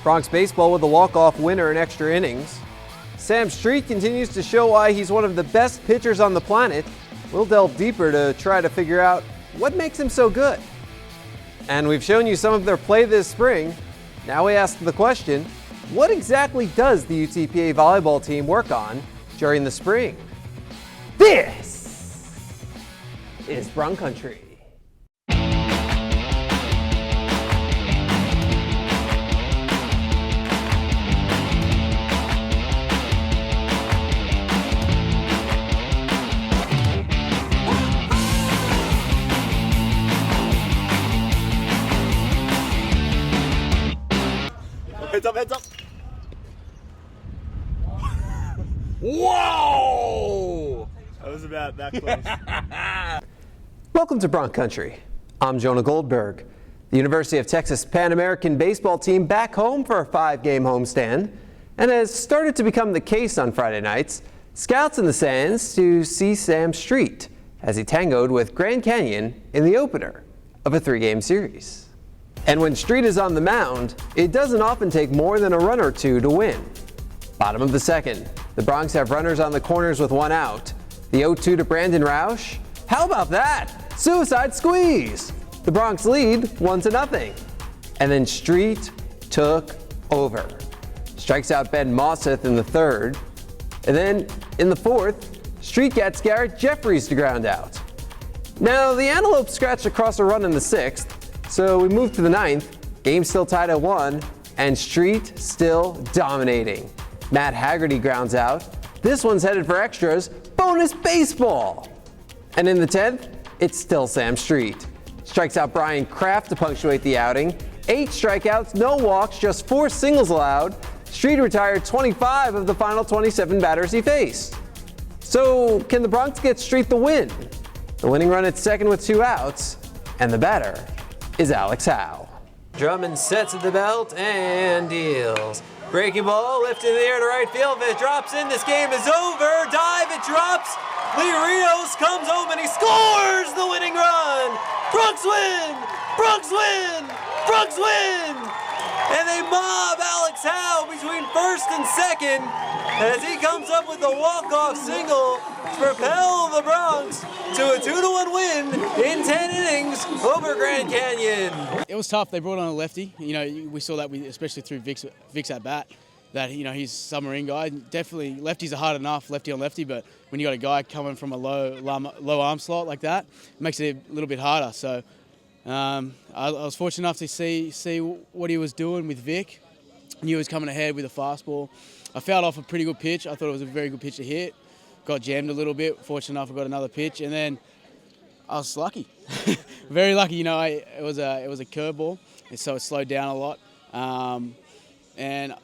Bronx baseball with a walk-off winner in extra innings. Sam Street continues to show why he's one of the best pitchers on the planet. We'll delve deeper to try to figure out what makes him so good. And we've shown you some of their play this spring. Now we ask the question, what exactly does the UTPA volleyball team work on during the spring? This is Bronc Country. Heads up. Whoa! That was about that close. Welcome to Bronc Country. I'm Jonah Goldberg. The University of Texas Pan American baseball team back home for a 5-game homestand, and has started to become the case on Friday nights. Scouts in the stands to see Sam Street as he tangoed with Grand Canyon in the opener of a 3-game series. And when Street is on the mound, it doesn't often take more than a run or two to win. Bottom of the second, the Broncs have runners on the corners with 1 out. The 0-2 to Brandon Roush. How about that? Suicide squeeze. The Broncs lead 1-0. And then Street took over. Strikes out Ben Mosseth in the third. And then in the fourth, Street gets Garrett Jeffries to ground out. Now the Antelopes scratched across a run in the sixth. So we move to the ninth, game still tied at 1, and Street still dominating. Matt Haggerty grounds out. This one's headed for extras, bonus baseball. And in the 10th, it's still Sam Street. Strikes out Brian Kraft to punctuate the outing. 8 strikeouts, no walks, just 4 singles allowed. Street retired 25 of the final 27 batters he faced. So can the Broncs get Street the win? The winning run at second with 2 outs, and the batter is Alex Howe. Drummond sets at the belt and deals. Breaking ball, lifted in the air to right field. If it drops in, this game is over. Dive, it drops. Lee Rios comes home and he scores the winning run. Broncs win! Broncs win! Broncs win! And they mob Alex Howe between first and second as he comes up with a walk-off single to propel the Broncs to a 2-1 win in 10 innings over Grand Canyon. It was tough. They brought on a lefty. You know, we saw that especially through Vic's at bat, that, you know, he's a submarine guy. Definitely, lefties are hard enough, lefty on lefty, but when you got a guy coming from a low arm slot like that, it makes it a little bit harder. So I was fortunate enough to see what he was doing with Vic. I knew he was coming ahead with a fastball. I fouled off a pretty good pitch. I thought it was a very good pitch to hit. Got jammed a little bit. Fortunate enough, I got another pitch, and then I was lucky, very lucky. You know, it was a curveball, so it slowed down a lot, and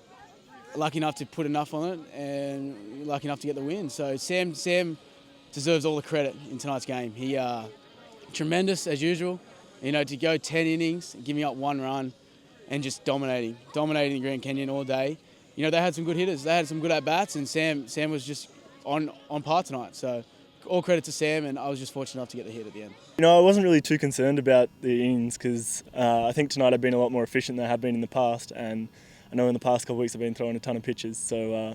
lucky enough to put enough on it, and lucky enough to get the win. So Sam deserves all the credit in tonight's game. He tremendous as usual. You know, to go 10 innings, giving up 1 run, and just dominating the Grand Canyon all day. You know, they had some good hitters. They had some good at-bats, and Sam was just on par tonight. So all credit to Sam, and I was just fortunate enough to get the hit at the end. You know, I wasn't really too concerned about the innings because I think tonight I've been a lot more efficient than I have been in the past, and I know in the past couple of weeks I've been throwing a ton of pitches. So,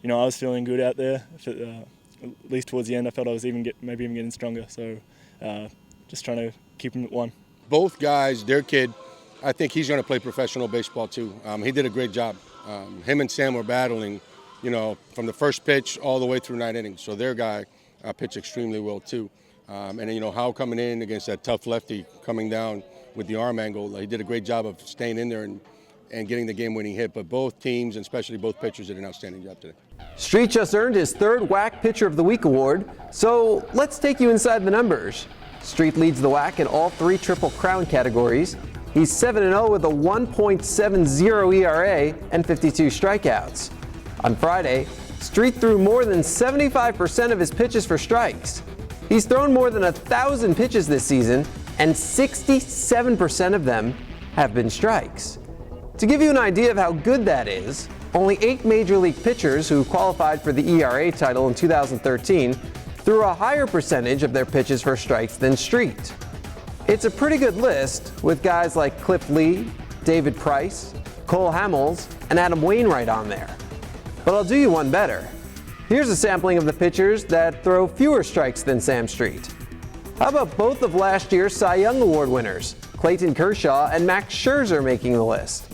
you know, I was feeling good out there. At least towards the end, I felt I was maybe even getting stronger. So just trying to keep him at 1. Both guys, their kid, I think he's going to play professional baseball too. He did a great job. Him and Sam were battling, you know, from the first pitch all the way through 9 innings. So their guy pitched extremely well too. And then, you know, Howe coming in against that tough lefty coming down with the arm angle. He did a great job of staying in there and getting the game-winning hit. But both teams, and especially both pitchers, did an outstanding job today. Street just earned his 3rd WAC Pitcher of the Week award. So let's take you inside the numbers. Street leads the WAC in all 3 Triple Crown categories. He's 7-0 with a 1.70 ERA and 52 strikeouts. On Friday, Street threw more than 75% of his pitches for strikes. He's thrown more than 1,000 pitches this season, and 67% of them have been strikes. To give you an idea of how good that is, only 8 Major League pitchers who qualified for the ERA title in 2013 threw a higher percentage of their pitches for strikes than Street. It's a pretty good list with guys like Cliff Lee, David Price, Cole Hamels, and Adam Wainwright on there. But I'll do you one better. Here's a sampling of the pitchers that throw fewer strikes than Sam Street. How about both of last year's Cy Young Award winners, Clayton Kershaw and Max Scherzer, making the list?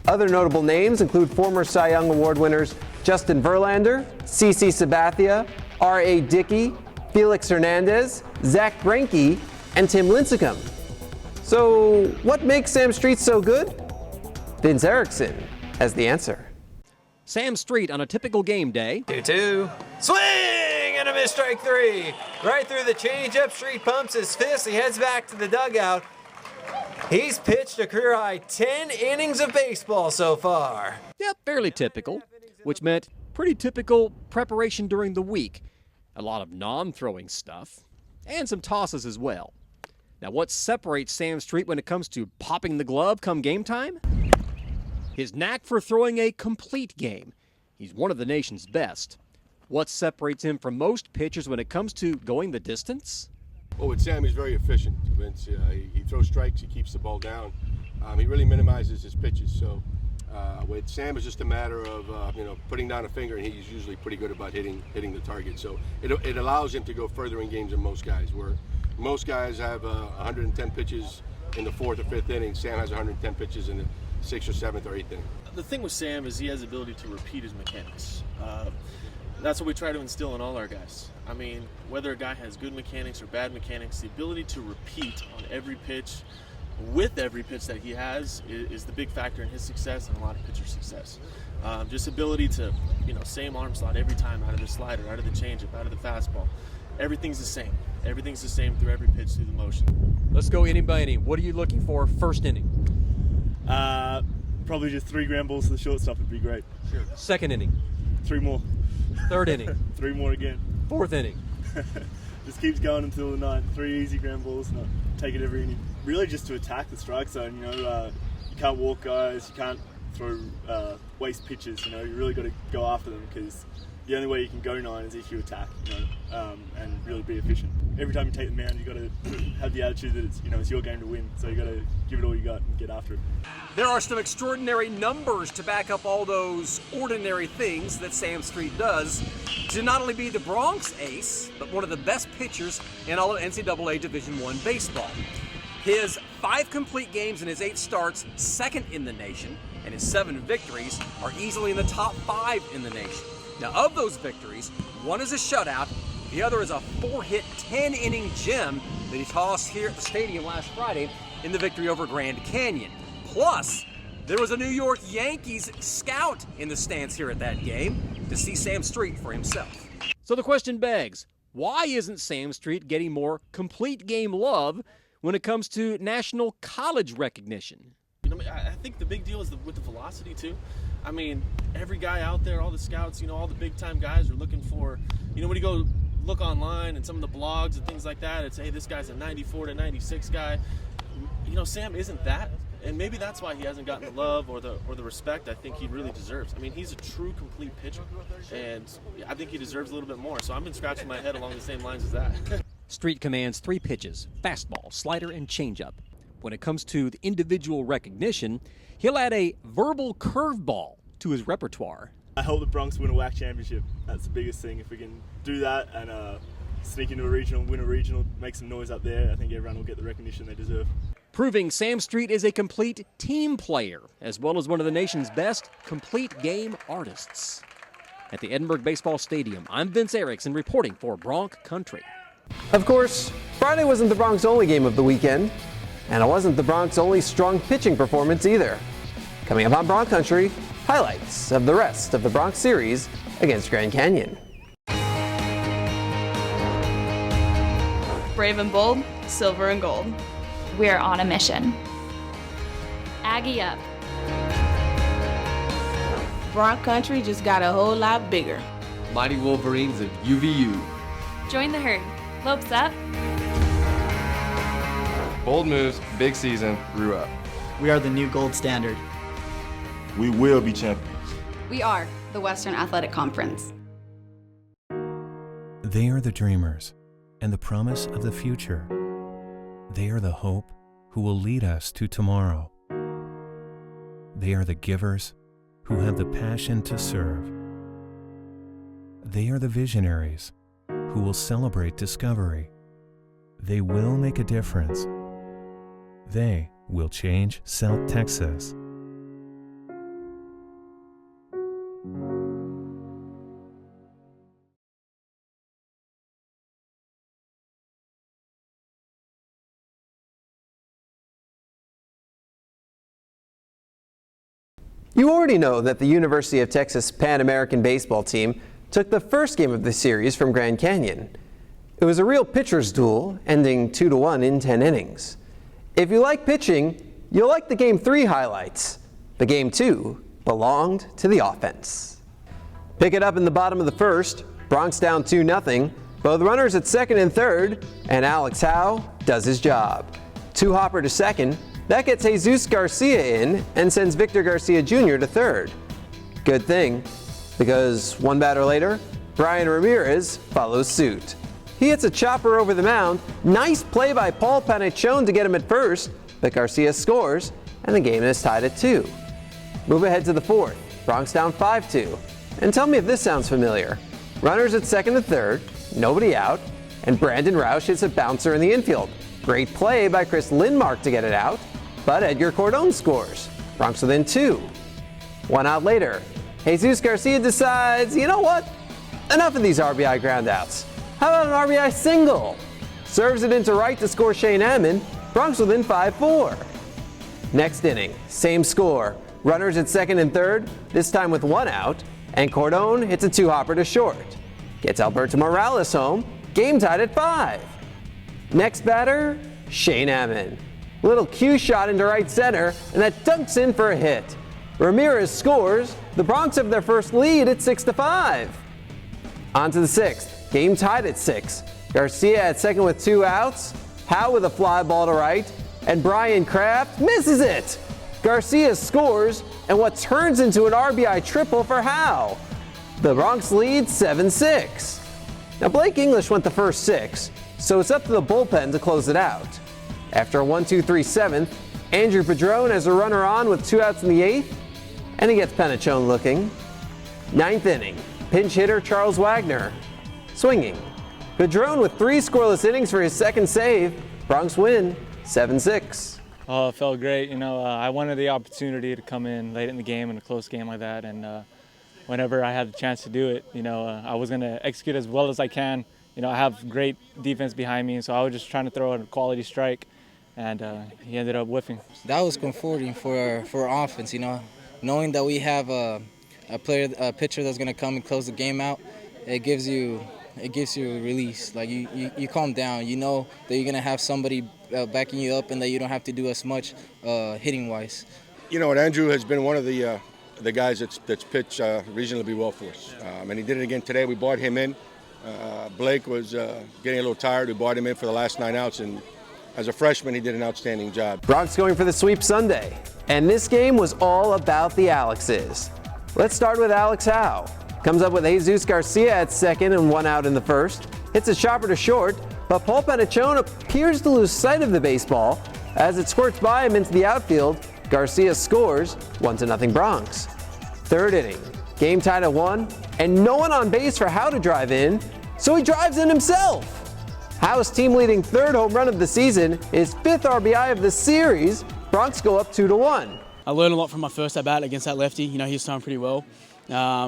Other notable names include former Cy Young Award winners Justin Verlander, CC Sabathia, R.A. Dickey, Felix Hernandez, Zach Greinke, and Tim Lincecum. So what makes Sam Street so good? Vince Erickson has the answer. Sam Street on a typical game day. 2-2. Swing and a miss, strike three. Right through the changeup. Street pumps his fist. He heads back to the dugout. He's pitched a career-high 10 innings of baseball so far. Yep, fairly typical, which meant pretty typical preparation during the week. A lot of non-throwing stuff, and some tosses as well. Now, what separates Sam Street when it comes to popping the glove come game time? His knack for throwing a complete game. He's one of the nation's best. What separates him from most pitchers when it comes to going the distance? Well, with Sam, he's very efficient, Vince. He throws strikes, he keeps the ball down. He really minimizes his pitches. So with Sam, it's just a matter of putting down a finger, and he's usually pretty good about hitting the target. So it allows him to go further in games than most guys, where most guys have 110 pitches in the fourth or fifth inning. Sam has 110 pitches in the sixth or seventh or eighth inning. The thing with Sam is he has the ability to repeat his mechanics. That's what we try to instill in all our guys. I mean, whether a guy has good mechanics or bad mechanics, the ability to repeat on every pitch, with every pitch that he has, is the big factor in his success and a lot of pitchers' success. Just ability to, same arm slot every time out of the slider, out of the changeup, out of the fastball. Everything's the same. Everything's the same through every pitch, through the motion. Let's go inning by inning. What are you looking for first inning? Probably just 3 ground balls to the shortstop would be great. Sure. Second inning. 3 more. Third inning. 3 more again. Fourth inning. Just keeps going until the ninth. 3 easy ground balls, not take it every inning. Really just to attack the strike zone. You can't walk guys, you can't throw waste pitches. You really got to go after them, because the only way you can go 9 is if you attack, and really be efficient. Every time you take the mound, you got to have the attitude that it's your game to win. So you got to give it all you got and get after it. There are some extraordinary numbers to back up all those ordinary things that Sam Street does to not only be the Bronx ace, but one of the best pitchers in all of NCAA Division I baseball. His 5 complete games and his 8 starts, second in the nation, and his 7 victories are easily in the top 5 in the nation. Now, of those victories, 1 is a shutout, the other is a 4-hit, 10-inning gem that he tossed here at the stadium last Friday in the victory over Grand Canyon. Plus, there was a New York Yankees scout in the stands here at that game to see Sam Street for himself. So the question begs, why isn't Sam Street getting more complete game love when it comes to national college recognition? I think the big deal is with the velocity too. I mean, every guy out there, all the scouts, all the big time guys are looking for, when you go look online and some of the blogs and things like that, it's, hey, this guy's a 94 to 96 guy. Sam isn't that. And maybe that's why he hasn't gotten the love or the respect I think he really deserves. I mean, he's a true complete pitcher, and I think he deserves a little bit more. So I've been scratching my head along the same lines as that. Street commands 3 pitches, fastball, slider, and changeup. When it comes to the individual recognition, he'll add a verbal curveball to his repertoire. I hope the Bronx win a WAC championship. That's the biggest thing. If we can do that and sneak into a regional, win a regional, make some noise up there, I think everyone will get the recognition they deserve. Proving Sam Street is a complete team player, as well as one of the nation's best complete game artists. At the Edinburg Baseball Stadium, I'm Vince Erickson reporting for Bronc Country. Of course, Friday wasn't the Bronx' only game of the weekend, and it wasn't the Bronx' only strong pitching performance either. Coming up on Bronc Country, highlights of the rest of the Bronx series against Grand Canyon. Brave and bold, silver and gold. We're on a mission. Aggie up. Bronc Country just got a whole lot bigger. Mighty Wolverines of UVU. Join the herd. Lopes up. Bold moves, big season, grew up. We are the new gold standard. We will be champions. We are the Western Athletic Conference. They are the dreamers and the promise of the future. They are the hope who will lead us to tomorrow. They are the givers who have the passion to serve. They are the visionaries who will celebrate discovery. They will make a difference. They will change South Texas. You already know that the University of Texas Pan American baseball team took the first game of the series from Grand Canyon. It was a real pitcher's duel, ending 2-1 in 10 innings. If you like pitching, you'll like the Game 3 highlights. The Game 2 belonged to the offense. Pick it up in the bottom of the first, Bronx down 2-0, both runners at second and third, and Alex Howe does his job. Two-hopper to second. That gets Jesus Garcia in and sends Victor Garcia Jr. to third. Good thing, because one batter later, Brian Ramirez follows suit. He hits a chopper over the mound. Nice play by Paul Panachone to get him at first, but Garcia scores, and the game is tied at 2. Move ahead to the fourth, Bronx down 5-2. And tell me if this sounds familiar. Runners at second and third, nobody out, and Brandon Roush hits a bouncer in the infield. Great play by Chris Lindmark to get it out, but Edgar Cordon scores. Bronx within 2. 1 out later, Jesus Garcia decides, you know what? Enough of these RBI groundouts. How about an RBI single? Serves it into right to score Shane Ammon. Bronx within 5-4. Next inning, same score. Runners at second and third, this time with 1 out, and Cordon hits a two-hopper to short. Gets Alberto Morales home, game tied at 5. Next batter, Shane Ammon. Little cue shot into right center, and that dunks in for a hit. Ramirez scores. The Bronx have their first lead at 6-5. On to the sixth. Game tied at 6. Garcia at second with 2 outs. Howe with a fly ball to right, and Brian Kraft misses it. Garcia scores, and what turns into an RBI triple for Howe. The Bronx leads 7-6. Now Blake English went the first 6, so it's up to the bullpen to close it out. After a 1-2-3 7th, Andrew Padron has a runner on with 2 outs in the 8th, and he gets Panachone looking. 9th inning, pinch hitter Charles Wagner swinging. Padron with 3 scoreless innings for his second save. Bronx win 7-6. Oh, it felt great. I wanted the opportunity to come in late in the game in a close game like that, and whenever I had the chance to do it, I was going to execute as well as I can. I have great defense behind me, so I was just trying to throw a quality strike, and he ended up whiffing. That was comforting for our offense, knowing that we have a pitcher that's going to come and close the game out. It gives you a release. Like you calm down. You know that you're going to have somebody backing you up, and that you don't have to do as much hitting wise. Andrew has been one of the guys that's pitched reasonably well for us, and he did it again today. We brought him in. Blake was getting a little tired. We brought him in for the last 9 outs, and as a freshman, he did an outstanding job. Bronx going for the sweep Sunday, and this game was all about the Alexes. Let's start with Alex Howe. Comes up with Jesus Garcia at second and 1 out in the first. Hits a chopper to short, but Paul Panachone appears to lose sight of the baseball. As it squirts by him into the outfield, Garcia scores 1-0 Bronx. 3rd inning, game tied at 1, and no one on base for Howe to drive in, so he drives in himself. Howe's team-leading 3rd home run of the season, his 5th RBI of the series. Bronx go up 2-1. I learned a lot from my first at-bat against that lefty. He was throwing pretty well.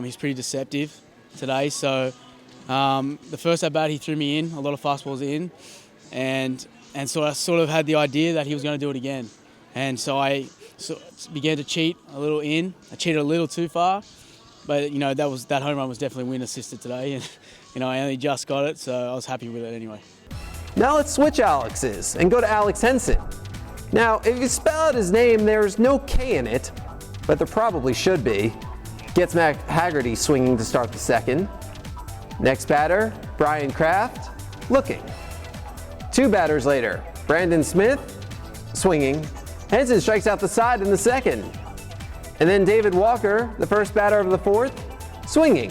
He's pretty deceptive today, so the first at-bat he threw me in, a lot of fastballs in, and so I sort of had the idea that he was going to do it again. And so I began to cheat a little in. I cheated a little too far, but that home run was definitely wind assisted today, and I only just got it, so I was happy with it anyway. Now let's switch Alexes and go to Alex Henson. Now, if you spell out his name, there's no K in it, but there probably should be. Gets Mac Haggerty swinging to start the second. Next batter, Brian Kraft, looking. 2 batters later, Brandon Smith, swinging. Henson strikes out the side in the second. And then David Walker, the first batter of the 4th, swinging.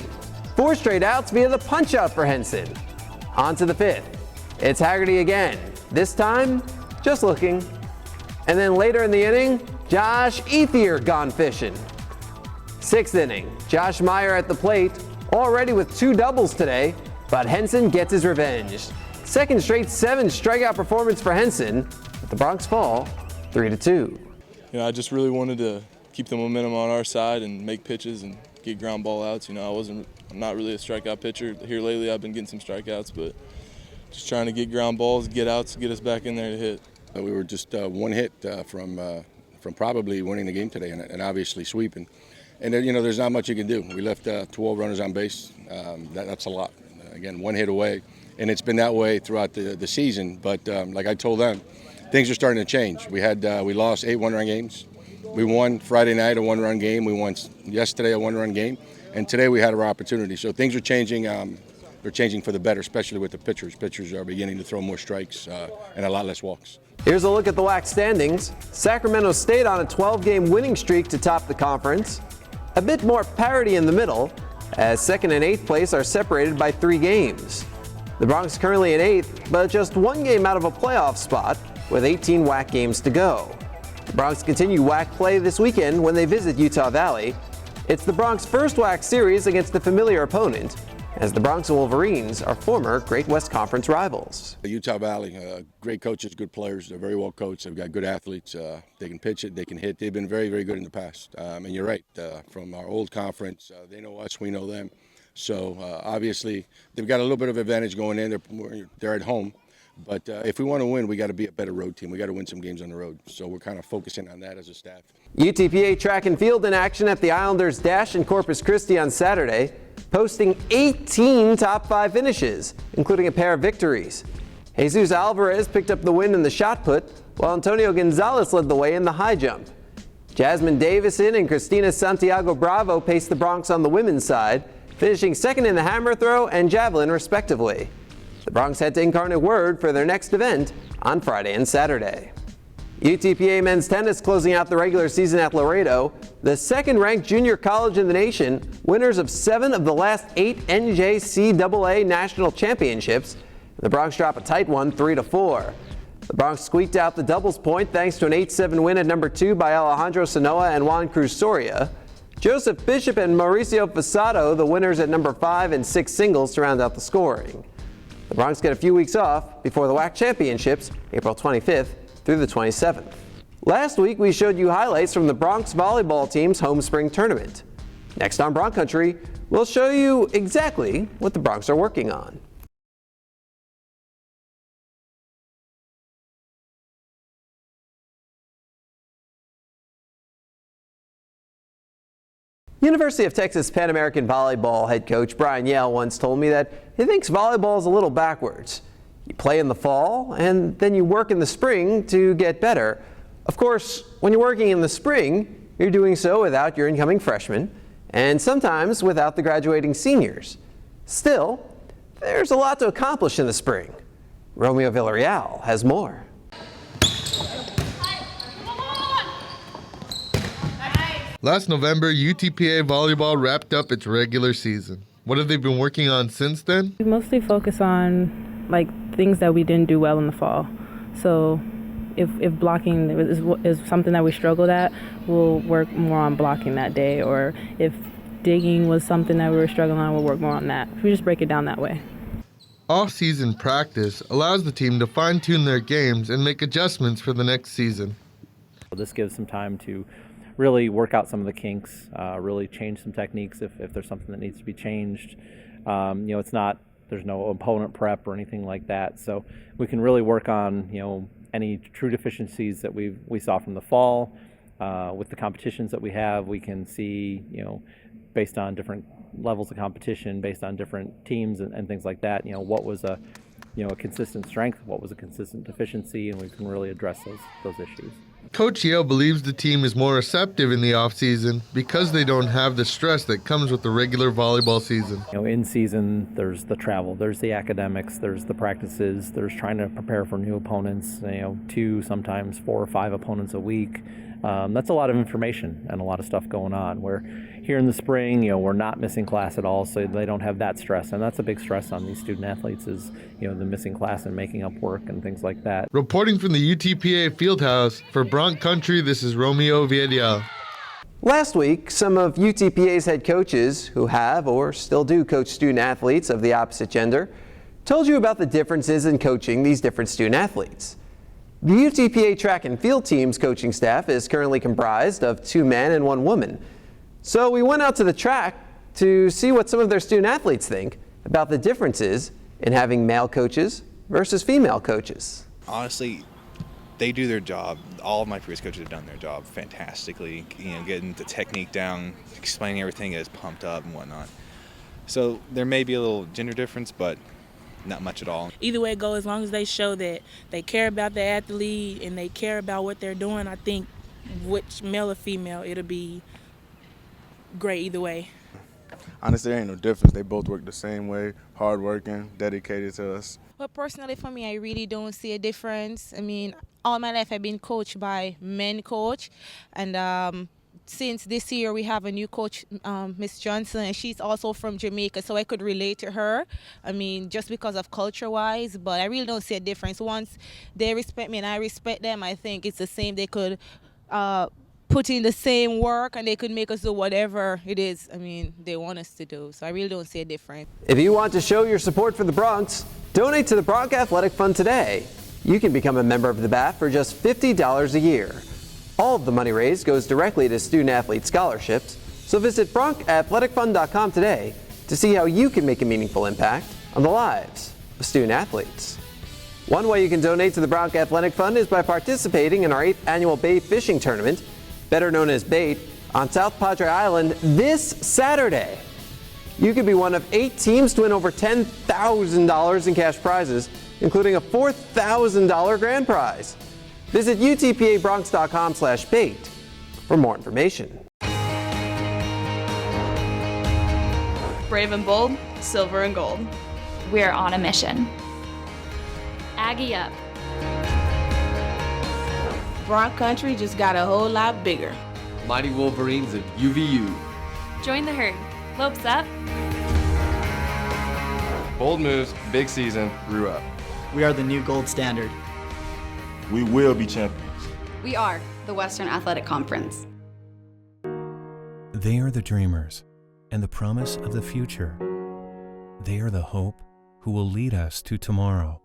4 straight outs via the punch-out for Henson. On to the 5th. It's Haggerty again, this time just looking. And then later in the inning, Josh Ethier gone fishing. 6th inning, Josh Meyer at the plate, already with 2 doubles today, but Henson gets his revenge. Second straight 7 strikeout performance for Henson, but the Broncs fall 3-2. You know, I just really wanted to keep the momentum on our side and make pitches and get ground ball outs. You know, I'm not really a strikeout pitcher. Here lately I've been getting some strikeouts, but just trying to get ground balls, get outs, get us back in there to hit. We were just 1 hit from probably winning the game today and obviously sweeping. And you know, there's not much you can do. We left 12 runners on base. That's a lot. Again, 1 hit away, and it's been that way throughout the season. But like I told them, things are starting to change. We lost 8 one-run games. We won Friday night a 1-run game. We won yesterday a 1-run game, and today we had our opportunity. So things are changing. They're changing for the better, especially with the pitchers. Pitchers are beginning to throw more strikes and a lot less walks. Here's a look at the WAC standings. Sacramento State on a 12-game winning streak to top the conference. A bit more parity in the middle, as 2nd and 8th place are separated by 3 games. The Broncs currently in 8th, but just 1 game out of a playoff spot, with 18 WAC games to go. The Broncs continue WAC play this weekend when they visit Utah Valley. It's the Broncs' first WAC series against a familiar opponent, as the Broncs Wolverines are former Great West Conference rivals. Utah Valley, great coaches, good players. They're very well coached. They've got good athletes. They can pitch it, they can hit. They've been very, very good in the past. And you're right, from our old conference, they know us, we know them. So obviously, they've got a little bit of advantage going in. They're at home. But if we want to win, we got to be a better road team. We got to win some games on the road. So we're kind of focusing on that as a staff. UTPA track and field in action at the Islanders Dash in Corpus Christi on Saturday, posting 18 top 5 finishes, including a pair of victories. Jesus Alvarez picked up the win in the shot put, while Antonio Gonzalez led the way in the high jump. Jasmine Davison and Christina Santiago Bravo paced the Broncs on the women's side, finishing 2nd in the hammer throw and javelin respectively. The Broncs head to Incarnate Word for their next event on Friday and Saturday. UTPA men's tennis closing out the regular season at Laredo, the 2nd-ranked junior college in the nation, winners of 7 of the last 8 NJCAA national championships. The Broncs drop a tight one, 3-4. The Broncs squeaked out the doubles point thanks to an 8-7 win at number 2 by Alejandro Sanoa and Juan Cruz Soria. Joseph Bishop and Mauricio Fasado, the winners at number 5 and 6 singles, to round out the scoring. The Broncs get a few weeks off before the WAC championships, April 25th through the 27th. Last week, we showed you highlights from the Broncs volleyball team's home spring tournament. Next on Bronc Country, we'll show you exactly what the Broncs are working on. University of Texas Pan American Volleyball head coach Brian Yale once told me that he thinks volleyball is a little backwards. You play in the fall, and then you work in the spring to get better. Of course, when you're working in the spring, you're doing so without your incoming freshmen, and sometimes without the graduating seniors. Still, there's a lot to accomplish in the spring. Romeo Villarreal has more. Last November, UTPA volleyball wrapped up its regular season. What have they been working on since then? We mostly focus on things that we didn't do well in the fall. So if blocking is something that we struggled at, we'll work more on blocking that day. Or if digging was something that we were struggling on, we'll work more on that. We just break it down that way. Off-season practice allows the team to fine-tune their games and make adjustments for the next season. This gives some time to really work out some of the kinks, really change some techniques if there's something that needs to be changed. There's no opponent prep or anything like that, so we can really work on any true deficiencies that we saw from the fall. With the competitions that we have, we can see based on different levels of competition, based on different teams and things like that, what was a consistent strength, what was a consistent deficiency, and we can really address those issues. Coach Yale believes the team is more receptive in the off-season because they don't have the stress that comes with the regular volleyball season. In season, there's the travel, there's the academics, there's the practices, there's trying to prepare for new opponents, 2, sometimes 4 or 5 opponents a week. That's a lot of information and a lot of stuff going on. Where here in the spring, we're not missing class at all, so they don't have that stress, and that's a big stress on these student athletes is, the missing class and making up work and things like that. Reporting from the UTPA Fieldhouse, for Bronc Country, this is Romeo Villarreal. Last week, some of UTPA's head coaches who have or still do coach student athletes of the opposite gender told you about the differences in coaching these different student athletes. The UTPA track and field team's coaching staff is currently comprised of 2 men and 1 woman. So we went out to the track to see what some of their student athletes think about the differences in having male coaches versus female coaches. Honestly, they do their job. All of my previous coaches have done their job fantastically, getting the technique down, explaining everything as pumped up and whatnot. So there may be a little gender difference, but not much at all. Either way it goes, as long as they show that they care about the athlete and they care about what they're doing, I think which male or female, it'll be great either way. Honestly, there ain't no difference. They both work the same way, hardworking, dedicated to us. Well, personally for me, I really don't see a difference. I mean, all my life I've been coached by men coach, and since this year we have a new coach, Miss Johnson, and she's also from Jamaica, so I could relate to her. I mean, just because of culture-wise, but I really don't see a difference. Once they respect me and I respect them, I think it's the same. They could put in the same work and they could make us do whatever it is, they want us to do. So I really don't see a difference. If you want to show your support for the Broncs, donate to the Bronc Athletic Fund today. You can become a member of the BAF for just $50 a year. All of the money raised goes directly to student-athlete scholarships, so visit BroncAthleticFund.com today to see how you can make a meaningful impact on the lives of student-athletes. One way you can donate to the Bronc Athletic Fund is by participating in our 8th annual bait fishing tournament, better known as BAIT, on South Padre Island this Saturday. You could be one of 8 teams to win over $10,000 in cash prizes, including a $4,000 grand prize. Visit UTPABronx.com/bait for more information. Brave and bold, silver and gold. We're on a mission. Aggie up. Bronc Country just got a whole lot bigger. Mighty Wolverines of UVU. Join the herd. Lopes up. Bold moves, big season, grew up. We are the new gold standard. We will be champions. We are the Western Athletic Conference. They are the dreamers and the promise of the future. They are the hope who will lead us to tomorrow.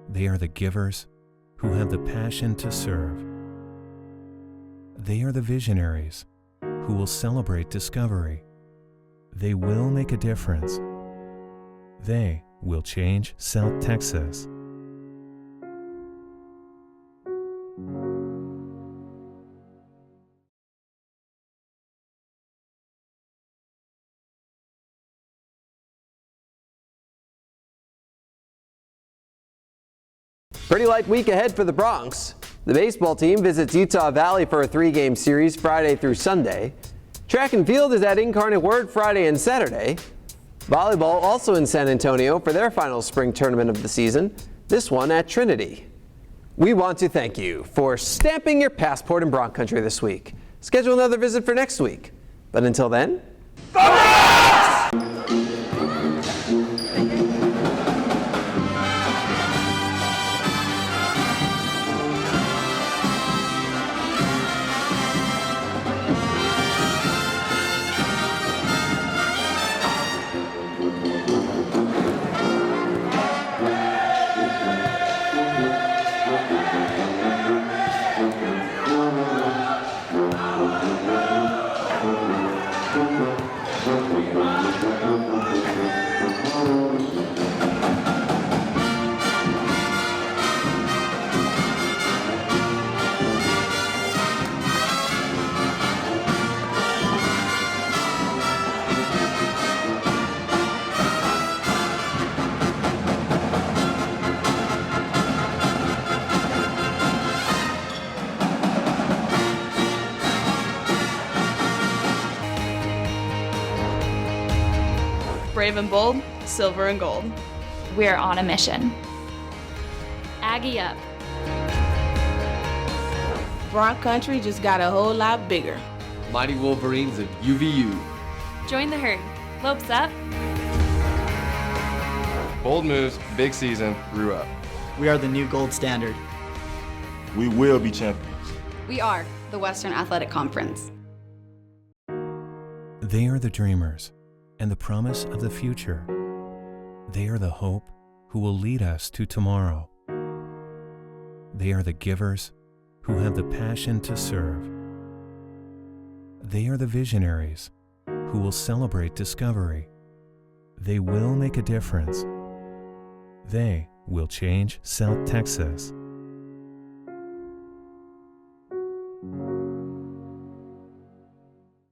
They are the givers who have the passion to serve. They are the visionaries who will celebrate discovery. They will make a difference. They will change South Texas. Pretty light week ahead for the Broncs. The baseball team visits Utah Valley for a 3-game series Friday through Sunday. Track and field is at Incarnate Word Friday and Saturday. Volleyball also in San Antonio for their final spring tournament of the season, this one at Trinity. We want to thank you for stamping your passport in Bronc Country this week. Schedule another visit for next week. But until then, go Broncs! Brave and bold, silver and gold. We're on a mission. Aggie up. Bronc Country just got a whole lot bigger. Mighty Wolverines of UVU. Join the herd. Lopes up. Bold moves, big season, grew up. We are the new gold standard. We will be champions. We are the Western Athletic Conference. They are the dreamers and the promise of the future. They are the hope who will lead us to tomorrow. They are the givers who have the passion to serve. They are the visionaries who will celebrate discovery. They will make a difference. They will change South Texas.